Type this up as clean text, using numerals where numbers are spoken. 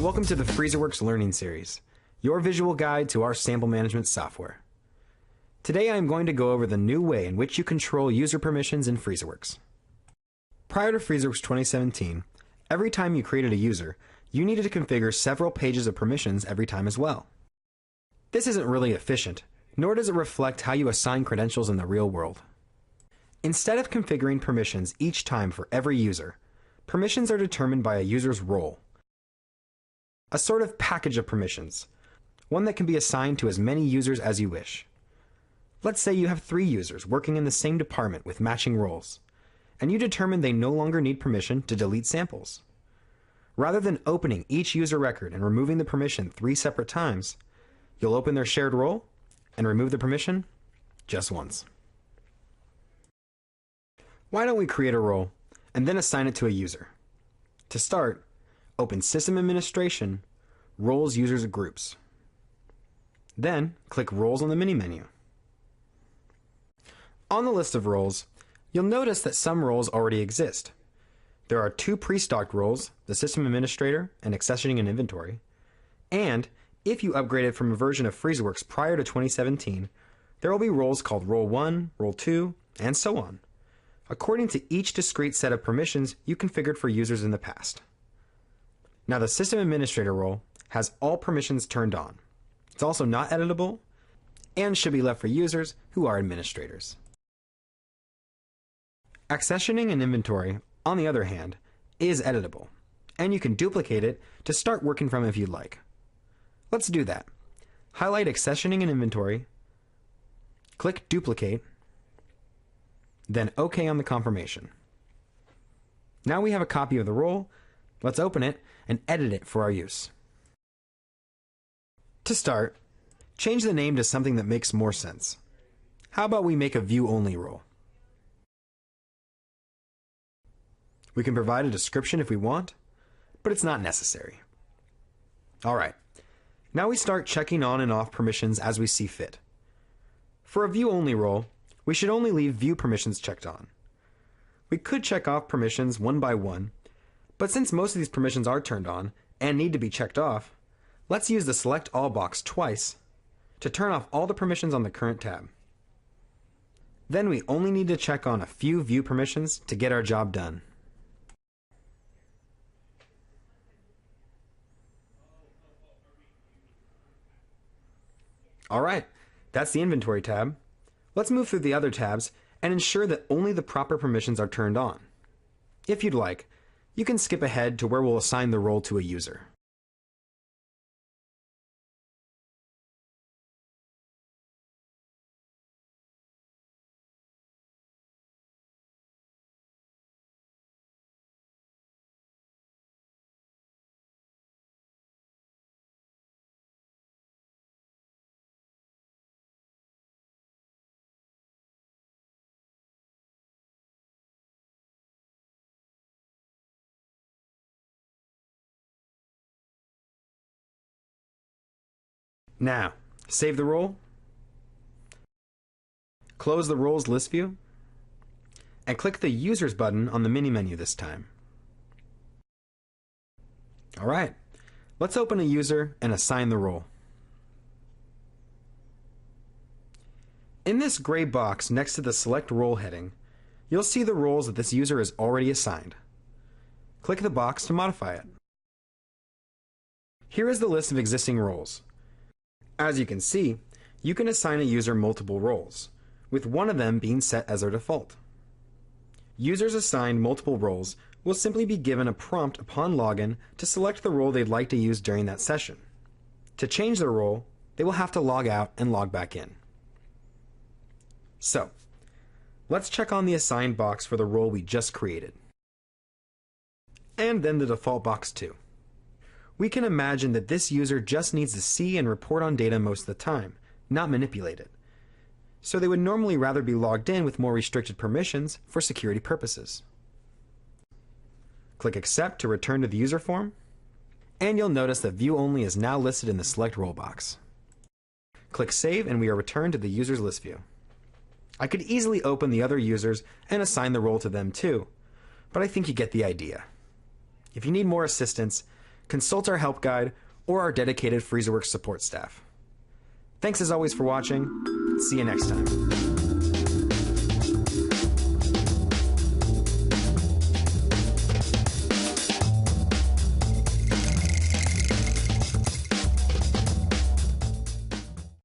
welcome to the Freezerworks Learning Series, your visual guide to our sample management software. Today I am going to go over the new way in which you control user permissions in Freezerworks. Prior to Freezerworks 2017, every time you created a user, you needed to configure several pages of permissions every time as well. This isn't really efficient, nor does it reflect how you assign credentials in the real world. Instead of configuring permissions each time for every user, permissions are determined by a user's role, a sort of package of permissions, one that can be assigned to as many users as you wish. Let's say you have 3 users working in the same department with matching roles, and you determine they no longer need permission to delete samples. Rather than opening each user record and removing the permission 3 separate times, you'll open their shared role and remove the permission just once. Why don't we create a role and then assign it to a user? To start, open System Administration, Roles, Users, Groups. Then click Roles on the mini menu. On the list of roles, you'll notice that some roles already exist. There are 2 pre-stocked roles, the System Administrator and Accessioning and Inventory, and if you upgraded from a version of Freezerworks prior to 2017, there will be roles called Role 1, Role 2, and so on, according to each discrete set of permissions you configured for users in the past. Now the System Administrator role has all permissions turned on. It's also not editable and should be left for users who are administrators. Accessioning and Inventory, on the other hand, is editable, and you can duplicate it to start working from if you'd like. Let's do that. Highlight Accessioning and Inventory, click Duplicate, then OK on the confirmation. Now we have a copy of the role. Let's open it and edit it for our use. To start, change the name to something that makes more sense. How about we make a view-only role? We can provide a description if we want, but it's not necessary. Alright, now we start checking on and off permissions as we see fit. For a view-only role, we should only leave view permissions checked on. We could check off permissions one by one, but since most of these permissions are turned on and need to be checked off, let's use the Select All box twice to turn off all the permissions on the current tab. Then we only need to check on a few view permissions to get our job done. Alright, that's the Inventory tab. Let's move through the other tabs and ensure that only the proper permissions are turned on. If you'd like, you can skip ahead to where we'll assign the role to a user. Now, save the role, close the Roles list view, and click the Users button on the mini menu this time. Alright, let's open a user and assign the role. In this gray box next to the Select Role heading, you'll see the roles that this user is already assigned. Click the box to modify it. Here is the list of existing roles. As you can see, you can assign a user multiple roles, with one of them being set as their default. Users assigned multiple roles will simply be given a prompt upon login to select the role they'd like to use during that session. To change their role, they will have to log out and log back in. So, let's check on the assigned box for the role we just created. And then the default box too. We can imagine that this user just needs to see and report on data most of the time, not manipulate it. So they would normally rather be logged in with more restricted permissions for security purposes. Click Accept to return to the user form, and you'll notice that View Only is now listed in the Select Role box. Click Save and we are returned to the user's list view. I could easily open the other users and assign the role to them too, but I think you get the idea. If you need more assistance, consult our help guide or our dedicated Freezerworks support staff. Thanks as always for watching. See you next time.